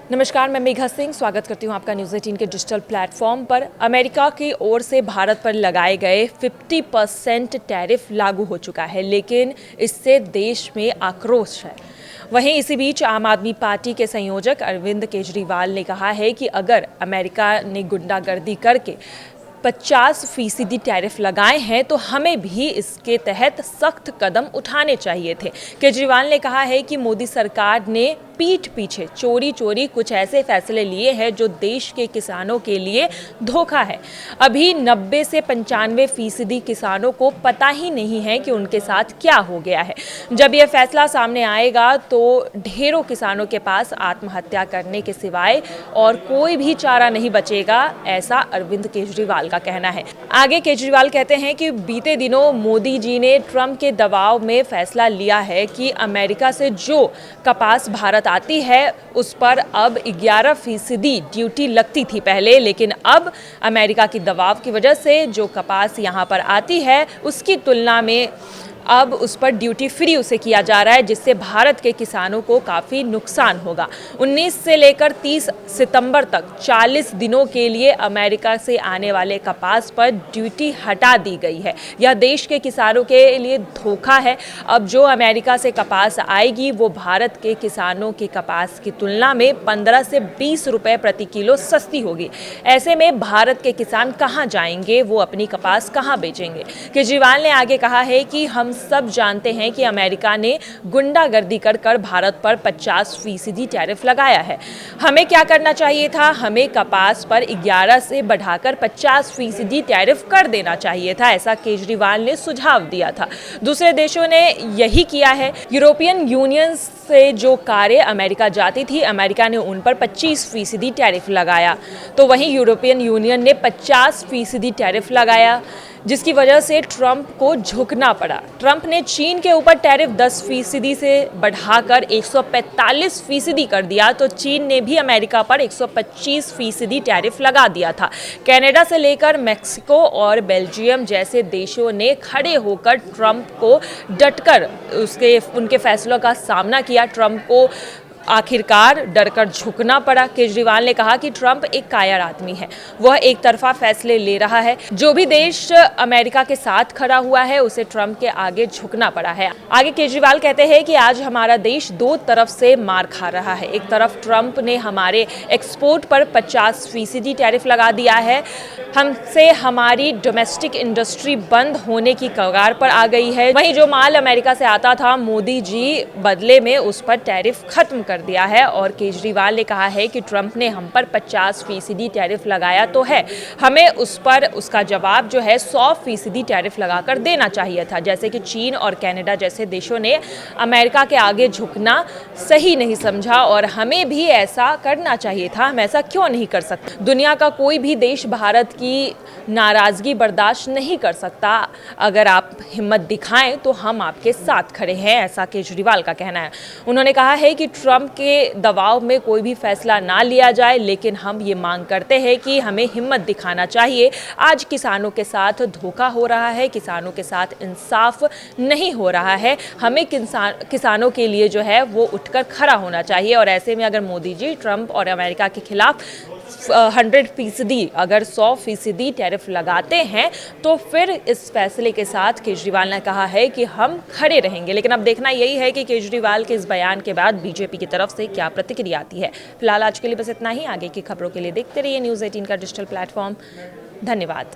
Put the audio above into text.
नमस्कार, मैं मेघा सिंह स्वागत करती हूं आपका न्यूज़ 18 के डिजिटल प्लेटफॉर्म पर। अमेरिका की ओर से भारत पर लगाए गए 50% टैरिफ लागू हो चुका है, लेकिन इससे देश में आक्रोश है। वहीं इसी बीच आम आदमी पार्टी के संयोजक अरविंद केजरीवाल ने कहा है कि अगर अमेरिका ने गुंडागर्दी करके 50% टैरिफ लगाए हैं तो हमें भी इसके तहत सख्त कदम उठाने चाहिए थे। केजरीवाल ने कहा है कि मोदी सरकार ने पीठ पीछे चोरी चोरी कुछ ऐसे फैसले लिए हैं जो देश के किसानों के लिए धोखा है। अभी 90 से 95% किसानों को पता ही नहीं है कि उनके साथ क्या हो गया है। जब यह फैसला सामने आएगा तो ढेरों किसानों के पास आत्महत्या करने के सिवाय और कोई भी चारा नहीं बचेगा, ऐसा अरविंद केजरीवाल का कहना है। आगे केजरीवाल कहते हैं कि बीते दिनों मोदी जी ने ट्रंप के दबाव में फैसला लिया है कि अमेरिका से जो कपास भारत आती है उस पर अब 11% ड्यूटी लगती थी पहले, लेकिन अब अमेरिका की दबाव की वजह से जो कपास यहाँ पर आती है उसकी तुलना में अब उस पर ड्यूटी फ्री उसे किया जा रहा है, जिससे भारत के किसानों को काफ़ी नुकसान होगा। 19 से लेकर 30 सितंबर तक 40 दिनों के लिए अमेरिका से आने वाले कपास पर ड्यूटी हटा दी गई है। यह देश के किसानों के लिए धोखा है। अब जो अमेरिका से कपास आएगी वो भारत के किसानों के कपास की तुलना में 15 से 20 रुपए प्रति किलो सस्ती होगी। ऐसे में भारत के किसान कहाँ जाएंगे, वो अपनी कपास कहाँ बेचेंगे? केजरीवाल ने आगे कहा है कि हम सब जानते हैं कि अमेरिका ने गुंडागर्दी कर भारत पर 50% टैरिफ लगाया है। हमें क्या करना चाहिए था? हमें कपास पर 11 से बढ़ाकर 50% टैरिफ कर देना चाहिए था, ऐसा केजरीवाल ने सुझाव दिया था। दूसरे देशों ने यही किया है। यूरोपियन यूनियन से जो कारें अमेरिका जाती थी, अमेरिका ने उन पर 25% टैरिफ लगाया, तो वहीं यूरोपियन यूनियन ने 50% टैरिफ लगाया, जिसकी वजह से ट्रंप को झुकना पड़ा। ट्रंप ने चीन के ऊपर टैरिफ 10% से बढ़ाकर 145% कर दिया, तो चीन ने भी अमेरिका पर 125% टैरिफ लगा दिया था। कनाडा से लेकर मैक्सिको और बेल्जियम जैसे देशों ने खड़े होकर ट्रंप को डटकर उनके फैसलों का सामना किया। ट्रंप को आखिरकार डरकर झुकना पड़ा। केजरीवाल ने कहा कि ट्रंप एक कायर आदमी है, वह एक तरफा फैसले ले रहा है। जो भी देश अमेरिका के साथ खड़ा हुआ है उसे ट्रंप के आगे झुकना पड़ा है। आगे केजरीवाल कहते हैं कि आज हमारा देश दो तरफ से मार खा रहा है। एक तरफ ट्रंप ने हमारे एक्सपोर्ट पर 50% टैरिफ लगा दिया है, हमसे हमारी डोमेस्टिक इंडस्ट्री बंद होने की कगार पर आ गई है। वहीं जो माल अमेरिका से आता था, मोदी जी बदले में उस पर टैरिफ खत्म कर दिया है। और केजरीवाल ने कहा है कि ट्रंप ने हम पर 50% टैरिफ लगाया तो है, हमें उस पर उसका जवाब जो है 100% टैरिफ लगाकर देना चाहिए था। जैसे कि चीन और कनाडा जैसे देशों ने अमेरिका के आगे झुकना सही नहीं समझा और हमें भी ऐसा करना चाहिए था। हम ऐसा क्यों नहीं कर सकते? दुनिया का कोई भी देश भारत की नाराजगी बर्दाश्त नहीं कर सकता। अगर आप हिम्मत दिखाएं तो हम आपके साथ खड़े हैं, ऐसा केजरीवाल का कहना है। उन्होंने कहा है कि ट्रंप के दबाव में कोई भी फैसला ना लिया जाए, लेकिन हम ये मांग करते हैं कि हमें हिम्मत दिखाना चाहिए। आज किसानों के साथ धोखा हो रहा है, किसानों के साथ इंसाफ नहीं हो रहा है। हमें किसानों के लिए जो है वो उठकर खड़ा होना चाहिए। और ऐसे में अगर मोदी जी ट्रंप और अमेरिका के खिलाफ 100% अगर 100% टैरिफ लगाते हैं तो फिर इस फैसले के साथ केजरीवाल ने कहा है कि हम खड़े रहेंगे। लेकिन अब देखना यही है कि केजरीवाल के इस बयान के बाद बीजेपी की तरफ से क्या प्रतिक्रिया आती है। फिलहाल आज के लिए बस इतना ही। आगे की खबरों के लिए देखते रहिए न्यूज़ 18 का डिजिटल प्लेटफॉर्म। धन्यवाद।